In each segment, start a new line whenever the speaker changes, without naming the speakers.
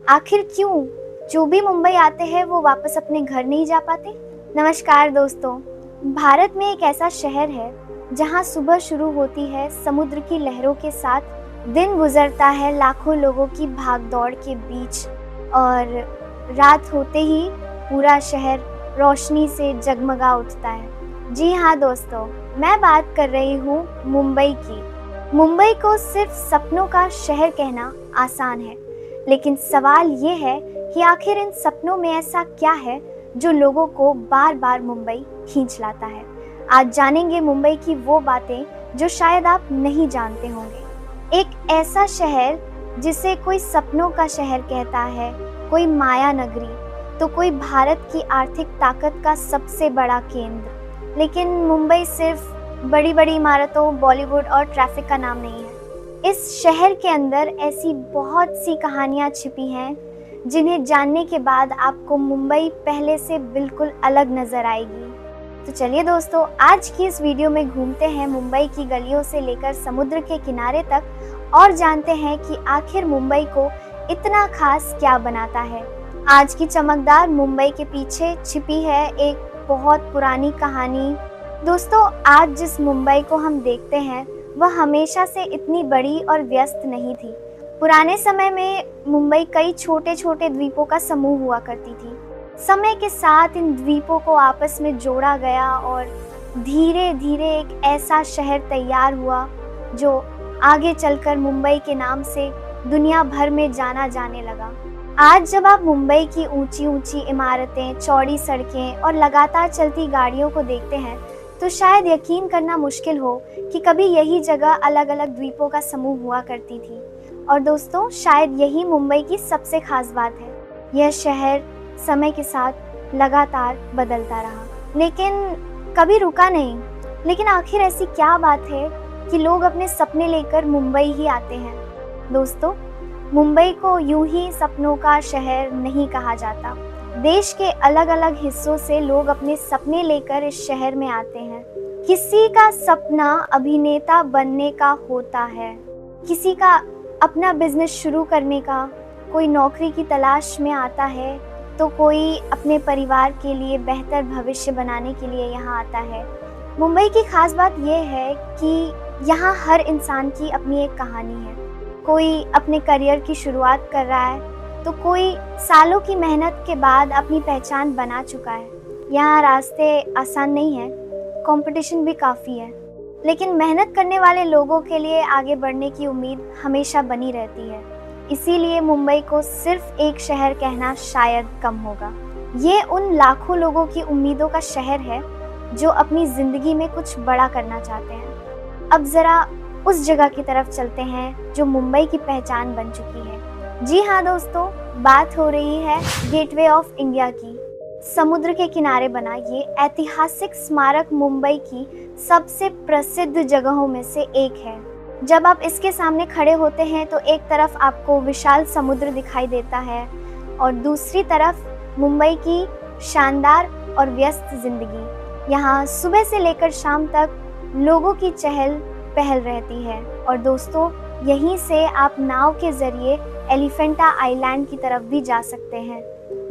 आखिर क्यों जो भी मुंबई आते हैं वो वापस अपने घर नहीं जा पाते? नमस्कार दोस्तों, भारत में एक ऐसा शहर है जहां सुबह शुरू होती है समुद्र की लहरों के साथ, दिन गुजरता है लाखों लोगों की भागदौड़ के बीच और रात होते ही पूरा शहर रोशनी से जगमगा उठता है। जी हाँ दोस्तों, मैं बात कर रही हूँ मुंबई की। मुंबई को सिर्फ सपनों का शहर कहना आसान है, लेकिन सवाल ये है कि आखिर इन सपनों में ऐसा क्या है जो लोगों को बार बार मुंबई खींच लाता है। आज जानेंगे मुंबई की वो बातें जो शायद आप नहीं जानते होंगे। एक ऐसा शहर जिसे कोई सपनों का शहर कहता है, कोई माया नगरी, तो कोई भारत की आर्थिक ताकत का सबसे बड़ा केंद्र। लेकिन मुंबई सिर्फ बड़ी बड़ी इमारतों, बॉलीवुड और ट्रैफिक का नाम नहीं है। इस शहर के अंदर ऐसी बहुत सी कहानियां छिपी हैं जिन्हें जानने के बाद आपको मुंबई पहले से बिल्कुल अलग नजर आएगी। तो चलिए दोस्तों, आज की इस वीडियो में घूमते हैं मुंबई की गलियों से लेकर समुद्र के किनारे तक और जानते हैं कि आखिर मुंबई को इतना खास क्या बनाता है। आज की चमकदार मुंबई के पीछे छिपी है एक बहुत पुरानी कहानी। दोस्तों, आज जिस मुंबई को हम देखते हैं वह हमेशा से इतनी बड़ी और व्यस्त नहीं थी। पुराने समय में मुंबई कई छोटे छोटे द्वीपों का समूह हुआ करती थी। समय के साथ इन द्वीपों को आपस में जोड़ा गया और धीरे धीरे एक ऐसा शहर तैयार हुआ जो आगे चलकर मुंबई के नाम से दुनिया भर में जाना जाने लगा। आज जब आप मुंबई की ऊंची ऊंची इमारतें, चौड़ी सड़कें और लगातार चलती गाड़ियों को देखते हैं तो शायद यकीन करना मुश्किल हो कि कभी यही जगह अलग अलग द्वीपों का समूह हुआ करती थी। और दोस्तों, शायद यही मुंबई की सबसे खास बात है। यह शहर समय के साथ लगातार बदलता रहा, लेकिन कभी रुका नहीं। लेकिन आखिर ऐसी क्या बात है कि लोग अपने सपने लेकर मुंबई ही आते हैं? दोस्तों, मुंबई को यूं ही सपनों का शहर नहीं कहा जाता। देश के अलग अलग हिस्सों से लोग अपने सपने लेकर इस शहर में आते हैं। किसी का सपना अभिनेता बनने का होता है, किसी का अपना बिजनेस शुरू करने का, कोई नौकरी की तलाश में आता है, तो कोई अपने परिवार के लिए बेहतर भविष्य बनाने के लिए यहाँ आता है। मुंबई की खास बात यह है कि यहाँ हर इंसान की अपनी एक कहानी है। कोई अपने करियर की शुरुआत कर रहा है तो कोई सालों की मेहनत के बाद अपनी पहचान बना चुका है। यहाँ रास्ते आसान नहीं हैं, कंपटीशन भी काफ़ी है, लेकिन मेहनत करने वाले लोगों के लिए आगे बढ़ने की उम्मीद हमेशा बनी रहती है। इसीलिए मुंबई को सिर्फ एक शहर कहना शायद कम होगा। ये उन लाखों लोगों की उम्मीदों का शहर है जो अपनी ज़िंदगी में कुछ बड़ा करना चाहते हैं। अब ज़रा उस जगह की तरफ चलते हैं जो मुंबई की पहचान बन चुकी है। जी हाँ दोस्तों, बात हो रही है गेटवे ऑफ इंडिया की। समुद्र के किनारे बना ये ऐतिहासिक स्मारक मुंबई की सबसे प्रसिद्ध जगहों में से एक है। जब आप इसके सामने खड़े होते हैं तो एक तरफ आपको विशाल समुद्र दिखाई देता है और दूसरी तरफ मुंबई की शानदार और व्यस्त जिंदगी। यहाँ सुबह से लेकर शाम तक लोगों की चहल पहल रहती है और दोस्तों, यहीं से आप नाव के जरिए एलिफेंटा आइलैंड की तरफ भी जा सकते हैं।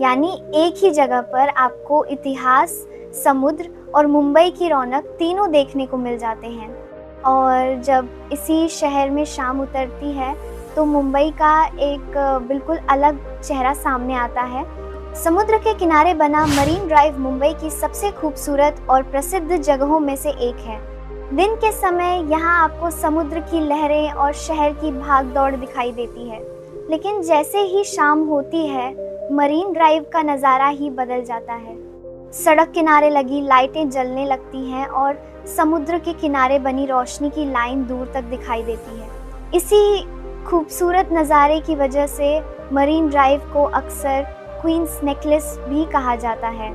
यानी एक ही जगह पर आपको इतिहास, समुद्र और मुंबई की रौनक तीनों देखने को मिल जाते हैं। और जब इसी शहर में शाम उतरती है तो मुंबई का एक बिल्कुल अलग चेहरा सामने आता है। समुद्र के किनारे बना मरीन ड्राइव मुंबई की सबसे खूबसूरत और प्रसिद्ध जगहों में से एक है। दिन के समय यहाँ आपको समुद्र की लहरें और शहर की भागदौड़ दिखाई देती है, लेकिन जैसे ही शाम होती है मरीन ड्राइव का नज़ारा ही बदल जाता है। सड़क किनारे लगी लाइटें जलने लगती हैं और समुद्र के किनारे बनी रोशनी की लाइन दूर तक दिखाई देती है। इसी खूबसूरत नज़ारे की वजह से मरीन ड्राइव को अक्सर क्वींस नेकलेस भी कहा जाता है।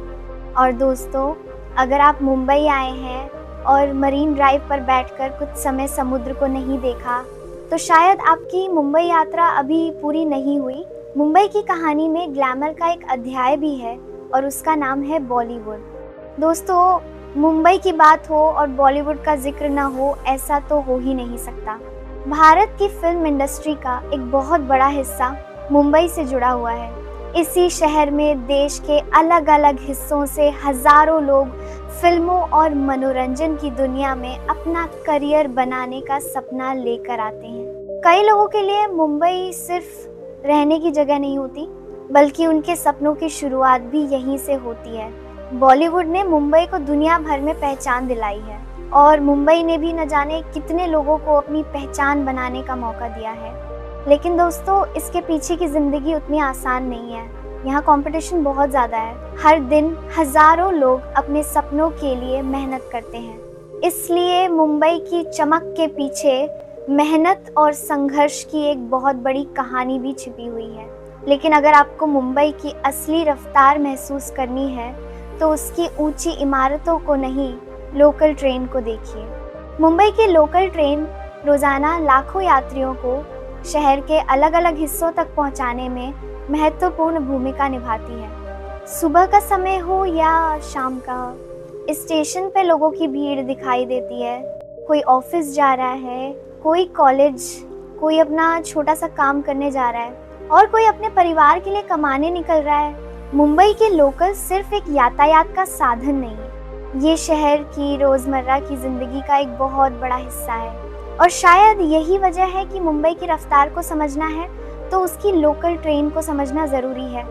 और दोस्तों, अगर आप मुंबई आए हैं और मरीन ड्राइव पर बैठकर कुछ समय समुद्र को नहीं देखा तो शायद आपकी मुंबई यात्रा अभी पूरी नहीं हुई। मुंबई की कहानी में ग्लैमर का एक अध्याय भी है और उसका नाम है बॉलीवुड। दोस्तों, मुंबई की बात हो और बॉलीवुड का जिक्र ना हो, ऐसा तो हो ही नहीं सकता। भारत की फिल्म इंडस्ट्री का एक बहुत बड़ा हिस्सा मुंबई से जुड़ा हुआ है। इसी शहर में देश के अलग अलग हिस्सों से हजारों लोग फिल्मों और मनोरंजन की दुनिया में अपना करियर बनाने का सपना लेकर आते हैं। कई लोगों के लिए मुंबई सिर्फ रहने की जगह नहीं होती, बल्कि उनके सपनों की शुरुआत भी यहीं से होती है। बॉलीवुड ने मुंबई को दुनिया भर में पहचान दिलाई है और मुंबई ने भी न जाने कितने लोगों को अपनी पहचान बनाने का मौका दिया है। लेकिन दोस्तों, इसके पीछे की जिंदगी उतनी आसान नहीं है। यहाँ कंपटीशन बहुत ज़्यादा है। हर दिन हजारों लोग अपने सपनों के लिए मेहनत करते हैं। इसलिए मुंबई की चमक के पीछे मेहनत और संघर्ष की एक बहुत बड़ी कहानी भी छिपी हुई है। लेकिन अगर आपको मुंबई की असली रफ्तार महसूस करनी है तो उसकी ऊंची इमारतों को नहीं, लोकल ट्रेन को देखिए। मुंबई की लोकल ट्रेन रोज़ाना लाखों यात्रियों को शहर के अलग अलग हिस्सों तक पहुंचाने में महत्वपूर्ण भूमिका निभाती है। सुबह का समय हो या शाम का, इस स्टेशन पे लोगों की भीड़ दिखाई देती है। कोई ऑफिस जा रहा है, कोई कॉलेज, कोई अपना छोटा सा काम करने जा रहा है और कोई अपने परिवार के लिए कमाने निकल रहा है। मुंबई के लोकल सिर्फ एक यातायात का साधन नहीं है, ये शहर की रोज़मर्रा की ज़िंदगी का एक बहुत बड़ा हिस्सा है। और शायद यही वजह है कि मुंबई की रफ्तार को समझना है तो उसकी लोकल ट्रेन को समझना ज़रूरी है।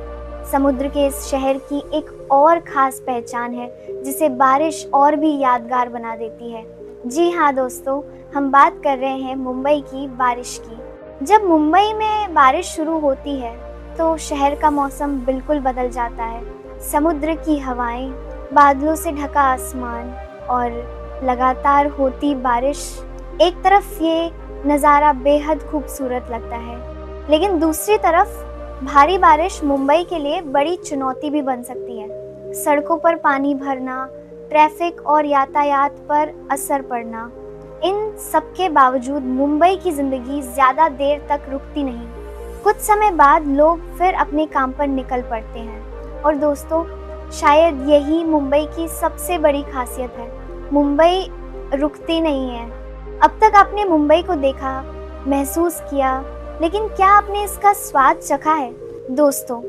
समुद्र के इस शहर की एक और ख़ास पहचान है जिसे बारिश और भी यादगार बना देती है। जी हाँ दोस्तों, हम बात कर रहे हैं मुंबई की बारिश की। जब मुंबई में बारिश शुरू होती है तो शहर का मौसम बिल्कुल बदल जाता है। समुद्र की हवाएं, बादलों से ढका आसमान और लगातार होती बारिश, एक तरफ ये नज़ारा बेहद खूबसूरत लगता है, लेकिन दूसरी तरफ भारी बारिश मुंबई के लिए बड़ी चुनौती भी बन सकती है। सड़कों पर पानी भरना, ट्रैफिक और यातायात पर असर पड़ना, इन सब के बावजूद मुंबई की ज़िंदगी ज़्यादा देर तक रुकती नहीं। कुछ समय बाद लोग फिर अपने काम पर निकल पड़ते हैं। और दोस्तों, शायद यही मुंबई की सबसे बड़ी खासियत है। मुंबई रुकती नहीं है। अब तक आपने मुंबई को देखा, महसूस किया, लेकिन क्या आपने इसका स्वाद चखा है? दोस्तों,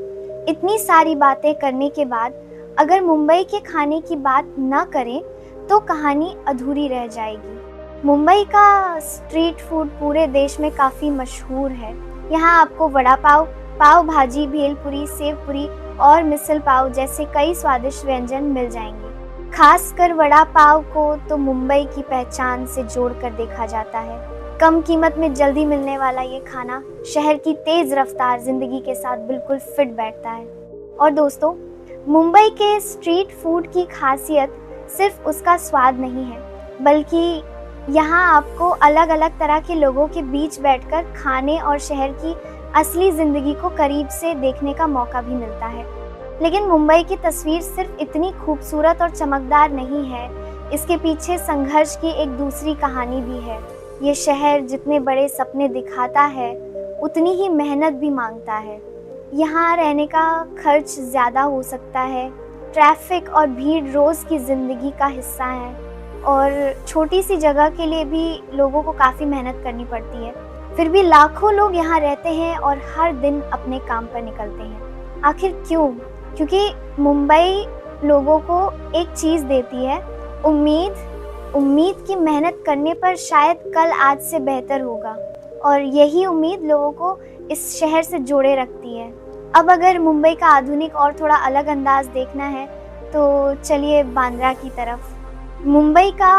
इतनी सारी बातें करने के बाद अगर मुंबई के खाने की बात ना करें तो कहानी अधूरी रह जाएगी। मुंबई का स्ट्रीट फूड पूरे देश में काफ़ी मशहूर है। यहाँ आपको वड़ा पाव, पाव भाजी, भेलपुरी, सेवपुरी और मिसल पाव जैसे कई स्वादिष्ट व्यंजन मिल जाएंगे। खासकर वड़ा पाव को तो मुंबई की पहचान से जोड़कर देखा जाता है। कम कीमत में जल्दी मिलने वाला ये खाना शहर की तेज रफ्तार जिंदगी के साथ बिल्कुल फिट बैठता है। और दोस्तों, मुंबई के स्ट्रीट फूड की खासियत सिर्फ उसका स्वाद नहीं है, बल्कि यहाँ आपको अलग अलग तरह के लोगों के बीच बैठकर खाने और शहर की असली ज़िंदगी को करीब से देखने का मौका भी मिलता है। लेकिन मुंबई की तस्वीर सिर्फ इतनी खूबसूरत और चमकदार नहीं है, इसके पीछे संघर्ष की एक दूसरी कहानी भी है। ये शहर जितने बड़े सपने दिखाता है, उतनी ही मेहनत भी मांगता है। यहाँ रहने का खर्च ज़्यादा हो सकता है, ट्रैफिक और भीड़ रोज़ की ज़िंदगी का हिस्सा है और छोटी सी जगह के लिए भी लोगों को काफ़ी मेहनत करनी पड़ती है। फिर भी लाखों लोग यहाँ रहते हैं और हर दिन अपने काम पर निकलते हैं। आखिर क्यों? क्योंकि मुंबई लोगों को एक चीज़ देती है, उम्मीद की मेहनत करने पर शायद कल आज से बेहतर होगा, और यही उम्मीद लोगों को इस शहर से जोड़े रखती है। अब अगर मुंबई का आधुनिक और थोड़ा अलग अंदाज देखना है तो चलिए बांद्रा की तरफ। मुंबई का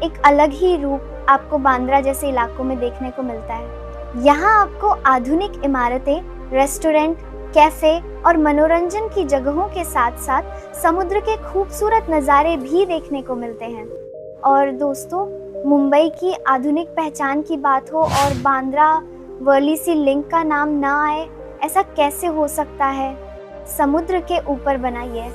एक अलग ही रूप आपको बांद्रा जैसे इलाकों में देखने को मिलता है। यहाँ आपको आधुनिक इमारतें, रेस्टोरेंट, कैफ़े और मनोरंजन की जगहों के साथ साथ समुद्र के खूबसूरत नज़ारे भी देखने को मिलते हैं। और दोस्तों, मुंबई की आधुनिक पहचान की बात हो और बांद्रा वर्ली सी लिंक का नाम ना आए, ऐसा कैसे हो सकता है? समुद्र के ऊपर बना ये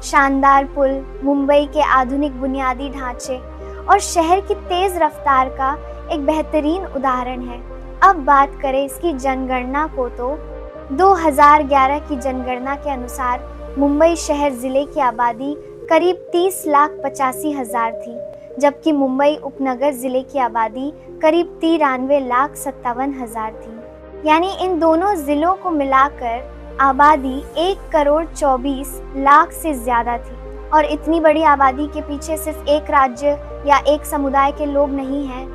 शानदार पुल मुंबई के आधुनिक बुनियादी ढांचे और शहर की तेज़ रफ्तार का एक बेहतरीन उदाहरण है। अब बात करें इसकी जनगणना को तो 2011 की जनगणना के अनुसार मुंबई शहर ज़िले की आबादी करीब 30,85,000 थी, जबकि मुंबई उपनगर ज़िले की आबादी करीब 93,57,000 थी। यानी इन दोनों जिलों को मिलाकर आबादी 1,24,00,000 से ज्यादा थी। और इतनी बड़ी आबादी के पीछे सिर्फ एक राज्य या एक समुदाय के लोग नहीं हैं।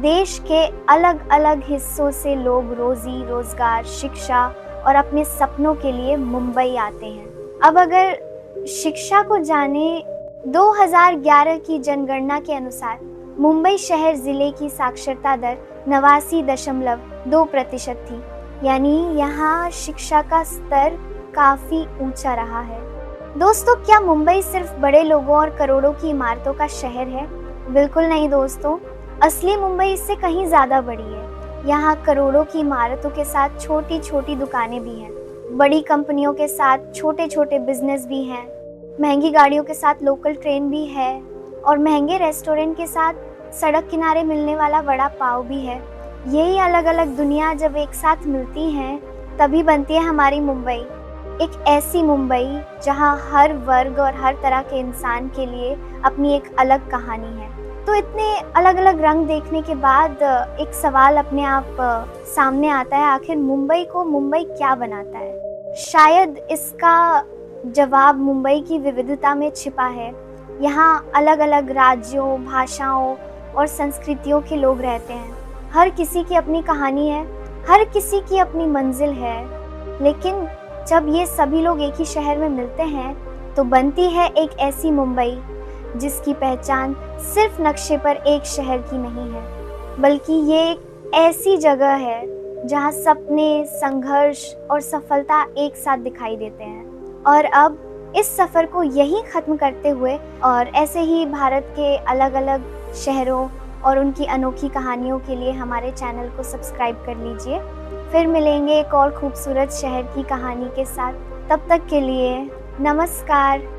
देश के अलग अलग हिस्सों से लोग रोजी रोजगार, शिक्षा और अपने सपनों के लिए मुंबई आते हैं। अब अगर शिक्षा को जाने, 2011 की जनगणना के अनुसार मुंबई शहर जिले की साक्षरता दर 89.2% थी। यानी यहाँ शिक्षा का स्तर काफी ऊंचा रहा है। दोस्तों, क्या मुंबई सिर्फ बड़े लोगों और करोड़ों की इमारतों का शहर है? बिल्कुल नहीं दोस्तों, असली मुंबई इससे कहीं ज्यादा बड़ी है। यहाँ करोड़ों की इमारतों के साथ छोटी छोटी दुकानें भी हैं, बड़ी कंपनियों के साथ छोटे छोटे बिजनेस भी हैं, महंगी गाड़ियों के साथ लोकल ट्रेन भी है और महंगे रेस्टोरेंट के साथ सड़क किनारे मिलने वाला वड़ा पाव भी है। यही अलग अलग दुनिया जब एक साथ मिलती हैं तभी बनती है हमारी मुंबई। एक ऐसी मुंबई जहां हर वर्ग और हर तरह के इंसान के लिए अपनी एक अलग कहानी है। तो इतने अलग अलग रंग देखने के बाद एक सवाल अपने आप सामने आता है, आखिर मुंबई को मुंबई क्या बनाता है? शायद इसका जवाब मुंबई की विविधता में छिपा है। यहाँ अलग अलग राज्यों, भाषाओं और संस्कृतियों के लोग रहते हैं। हर किसी की अपनी कहानी है, हर किसी की अपनी मंजिल है। लेकिन जब ये सभी लोग एक ही शहर में मिलते हैं तो बनती है एक ऐसी मुंबई जिसकी पहचान सिर्फ नक्शे पर एक शहर की नहीं है, बल्कि ये एक ऐसी जगह है जहाँ सपने, संघर्ष और सफलता एक साथ दिखाई देते हैं। और अब इस सफ़र को यहीं ख़त्म करते हुए और ऐसे ही भारत के अलग अलग शहरों और उनकी अनोखी कहानियों के लिए हमारे चैनल को सब्सक्राइब कर लीजिए। फिर मिलेंगे एक और खूबसूरत शहर की कहानी के साथ। तब तक के लिए नमस्कार।